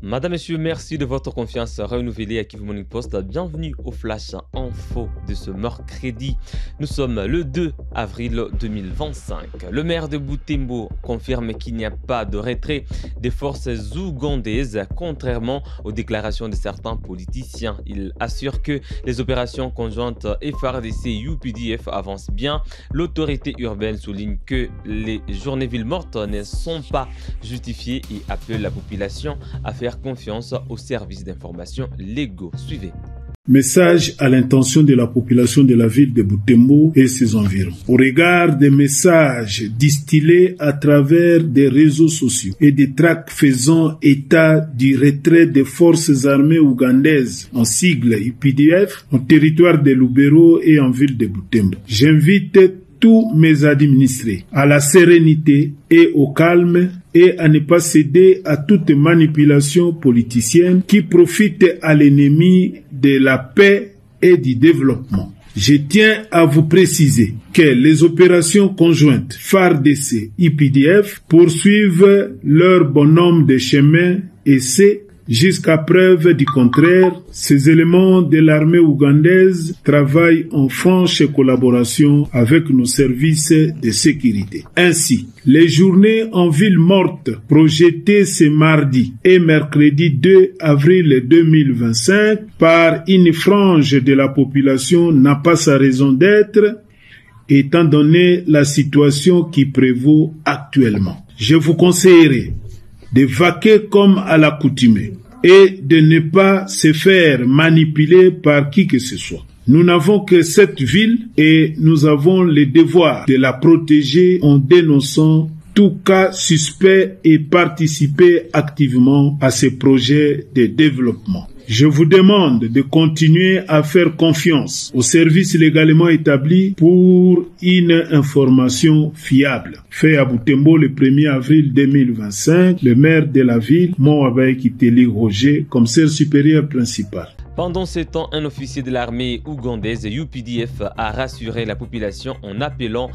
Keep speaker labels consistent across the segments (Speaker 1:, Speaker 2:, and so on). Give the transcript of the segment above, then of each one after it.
Speaker 1: Madame, Messieurs, merci de votre confiance renouvelée à Kivu Morning Post. Bienvenue au Flash Info de ce mercredi. Nous sommes le 2 avril 2025. Le maire de Butembo confirme qu'il n'y a pas de retrait des forces ougandaises, contrairement aux déclarations de certains politiciens. Il assure que les opérations conjointes FARDC-UPDF avancent bien. L'autorité urbaine souligne que les journées villes mortes ne sont pas justifiées et appelle la population à faire confiance aux services d'information légaux. Suivez.
Speaker 2: Message à l'intention de la population de la ville de Butembo et ses environs. Au regard des messages distillés à travers des réseaux sociaux et des tracts faisant état du retrait des forces armées ougandaises en sigle UPDF en territoire de Lubero et en ville de Butembo, j'invite tous mes administrés à la sérénité et au calme et à ne pas céder à toute manipulation politicienne qui profite à l'ennemi de la paix et du développement. Je tiens à vous préciser que les opérations conjointes FARDC-UPDF poursuivent leur bonhomme de chemin et c'est jusqu'à preuve du contraire, ces éléments de l'armée ougandaise travaillent en franche collaboration avec nos services de sécurité. Ainsi, les journées en ville morte projetées ce mardi et mercredi 2 avril 2025 par une frange de la population n'a pas sa raison d'être, étant donné la situation qui prévaut actuellement. Je vous conseillerais de vaquer comme à l'accoutumée et de ne pas se faire manipuler par qui que ce soit. Nous n'avons que cette ville et nous avons le devoir de la protéger en dénonçant tout cas suspect et participer activement à ces projets de développement. Je vous demande de continuer à faire confiance aux services légalement établis pour une information fiable. Fait à Butembo le 1er avril 2025, le maire de la ville, Moabaye Kiteli Roger, commissaire supérieur principal.
Speaker 1: Pendant ce temps, un officier de l'armée ougandaise UPDF a rassuré la population en appelant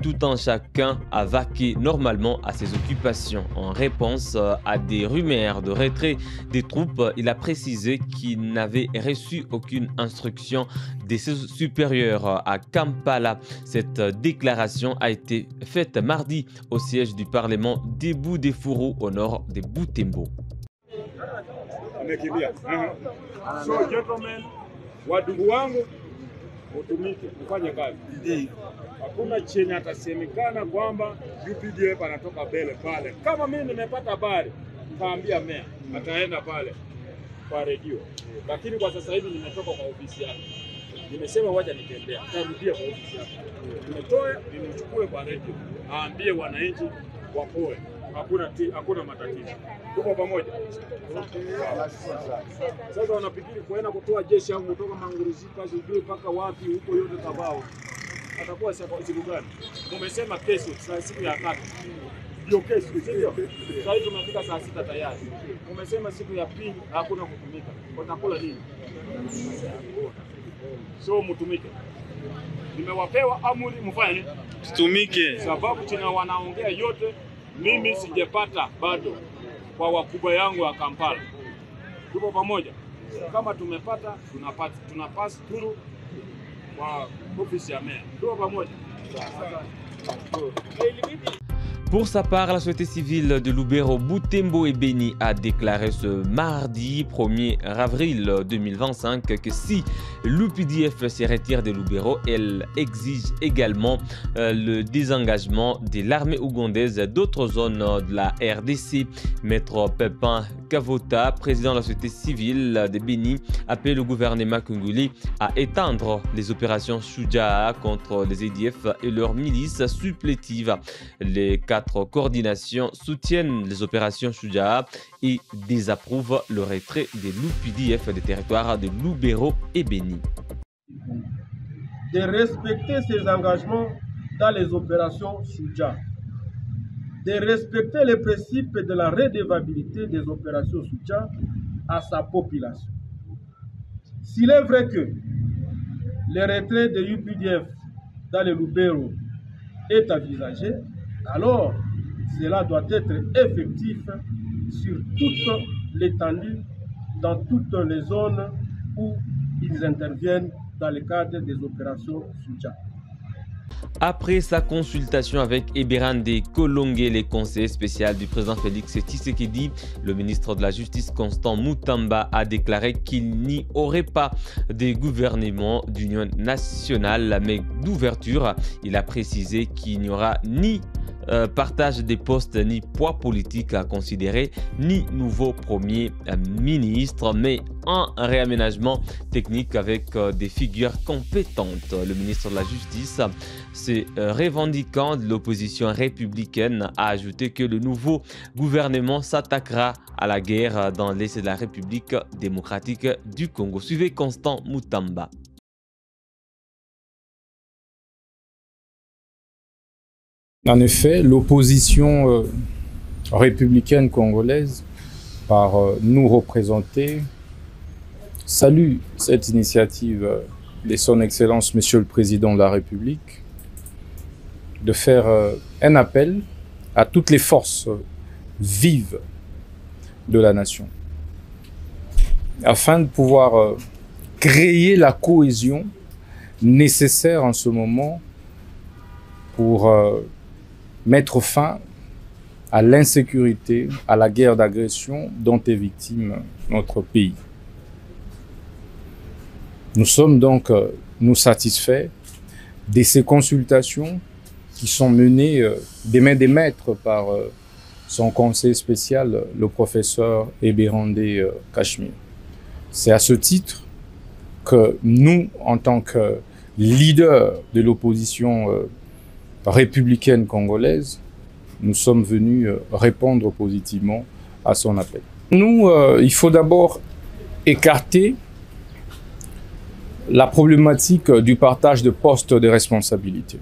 Speaker 1: tout un chacun à vaquer normalement à ses occupations. En réponse à des rumeurs de retrait des troupes, il a précisé qu'il n'avait reçu aucune instruction de ses supérieurs à Kampala. Cette déclaration a été faite mardi au siège du Parlement d'Ebu de Furu au nord de Butembo.
Speaker 3: So gentlemen, wadugu wangu, utumike, ufanye kazi. Hakuna chenye atasemekana kwamba UPDF anatoka mbele pale. Kama mimi nimepata habari, kaambia meya, ataenda pale kwa redio. Lakini kwa sasa hivi nimetoka kwa ofisi yake. Nimesema wacha nitembea, tarudia kwa ofisi yake. Nimetoa, nimechukue kwa redio. Aambie wananchi wapoe. Hakuna matatizo. Tuko pamoja. Sasa wanafikiri kuenda kutoa jeshi au kutoka Manguruzika sijui mpaka wapi huko yote tabao. Atakuwa siku gani? Umesema kesho saa siku ya tatu. Ndio kesho, sio? Sasa hivi tumefika saa 6 tayari. Umesema siku ya pili hakuna kutumika. Watakula nini? So mtumike. Nimewapewa amri mfanye nini?
Speaker 4: Tumike.
Speaker 3: Sababu tena wanaongea yote mimi sijapata bado kwa wakubwa yangu wa Kampala. Tupo pamoja. Kama tumepata, tunapasi through kwa ofisi ya meya. Tupo pamoja.
Speaker 1: Pour sa part, la société civile de Lubero, Butembo et Beni a déclaré ce mardi 1er avril 2025 que si l'UPDF se retire de Lubero, elle exige également le désengagement de l'armée ougandaise d'autres zones de la RDC. Maître Pepin Kavota, président de la société civile de Beni, appelle le gouvernement congolais à étendre les opérations Shujaa contre les EDF et leurs milices supplétives. Les 4 coordinations soutiennent les opérations Shujaa et désapprouvent le retrait de l'UPDF des territoires de Lubero et Beni.
Speaker 5: De respecter ses engagements dans les opérations Shujaa, de respecter les principes de la redevabilité des opérations Shujaa à sa population. S'il est vrai que le retrait de l'UPDF dans le Lubero est envisagé, alors cela doit être effectif sur toute l'étendue dans toutes les zones où ils interviennent dans le cadre des opérations soutien.
Speaker 1: Après sa consultation avec Eberande Kolongé, conseiller spécial du président Félix Tshisekedi, le ministre de la Justice Constant Mutamba a déclaré qu'il n'y aurait pas de gouvernement d'union nationale, mais d'ouverture. Il a précisé qu'il n'y aura ni partage des postes, ni poids politique à considérer, ni nouveau premier ministre, mais un réaménagement technique avec des figures compétentes. Le ministre de la Justice, se revendiquant de l'opposition républicaine, a ajouté que le nouveau gouvernement s'attaquera à la guerre dans l'est de la République démocratique du Congo. Suivez Constant Mutamba.
Speaker 4: En effet, l'opposition républicaine congolaise, par nous représenter, salue cette initiative de son Excellence Monsieur le Président de la République de faire un appel à toutes les forces vives de la nation afin de pouvoir créer la cohésion nécessaire en ce moment pour mettre fin à l'insécurité, à la guerre d'agression dont est victime notre pays. Nous sommes donc nous satisfaits de ces consultations qui sont menées des mains des maîtres par son conseiller spécial, le professeur Eberande Kashmir. C'est à ce titre que nous, en tant que leaders de l'opposition républicaine congolaise, nous sommes venus répondre positivement à son appel. Nous, il faut d'abord écarter la problématique du partage de postes de responsabilité.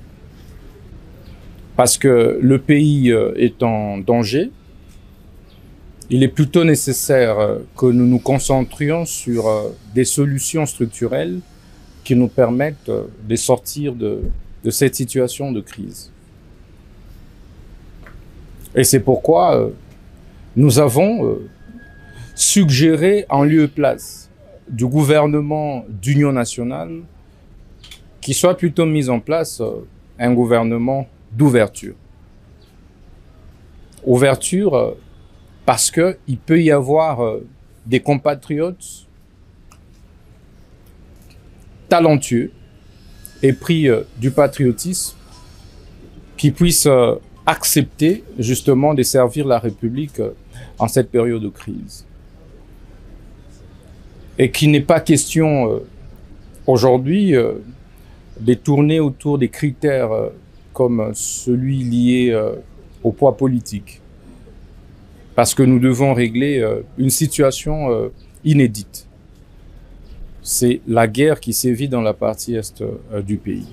Speaker 4: Parce que le pays est en danger, il est plutôt nécessaire que nous nous concentrions sur des solutions structurelles qui nous permettent de sortir de cette situation de crise. Et c'est pourquoi nous avons suggéré en lieu et place du gouvernement d'union nationale qu'il soit plutôt mis en place un gouvernement d'ouverture. Ouverture parce qu'il peut y avoir des compatriotes talentueux et pris du patriotisme qui puissent accepter justement de servir la République en cette période de crise. Et qu'il n'est pas question aujourd'hui de tourner autour des critères comme celui lié au poids politique. Parce que nous devons régler une situation inédite. C'est la guerre qui sévit dans la partie est du pays.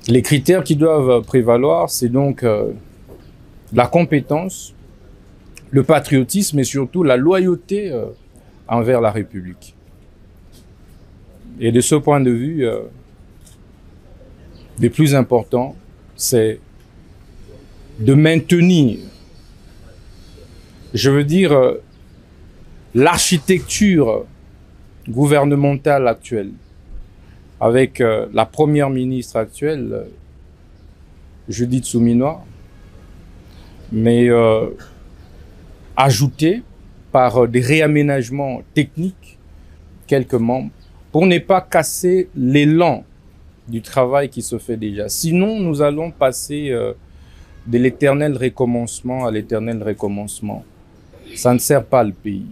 Speaker 4: Les critères qui doivent prévaloir, c'est donc la compétence, le patriotisme et surtout la loyauté envers la République. Et de ce point de vue, le plus important, c'est de maintenir, je veux dire, l'architecture gouvernementale actuelle, avec la première ministre actuelle, Judith Suminwa, mais ajoutée par des réaménagements techniques, quelques membres, pour ne pas casser l'élan du travail qui se fait déjà. Sinon, nous allons passer de l'éternel recommencement à l'éternel recommencement. Ça ne sert pas le pays.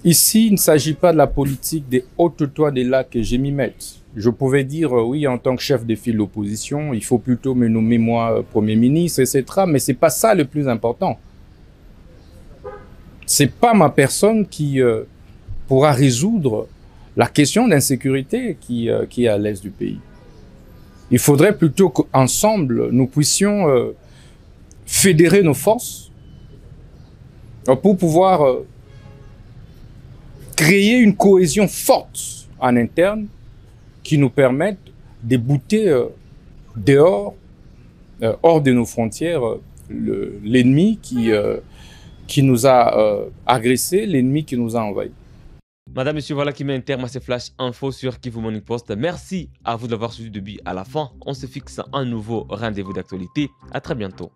Speaker 4: Ici, il ne s'agit pas de la politique des hautes toits des lacs que je m'y mette. Je pouvais dire, oui, en tant que chef de file de l'opposition, il faut plutôt me nommer moi Premier ministre, etc. Mais ce n'est pas ça le plus important. Ce n'est pas ma personne qui pourra résoudre la question d'insécurité qui est à l'est du pays. Il faudrait plutôt qu'ensemble, nous puissions fédérer nos forces pour pouvoir créer une cohésion forte en interne qui nous permette de bouter dehors, hors de nos frontières, l'ennemi qui qui nous a agressés, l'ennemi qui nous a envahis.
Speaker 1: Madame, monsieur, voilà qui met un terme à ces flash info sur Kivu Morning Post. Merci à vous de l'avoir suivi depuis à la fin. On se fixe un nouveau rendez-vous d'actualité. À très bientôt.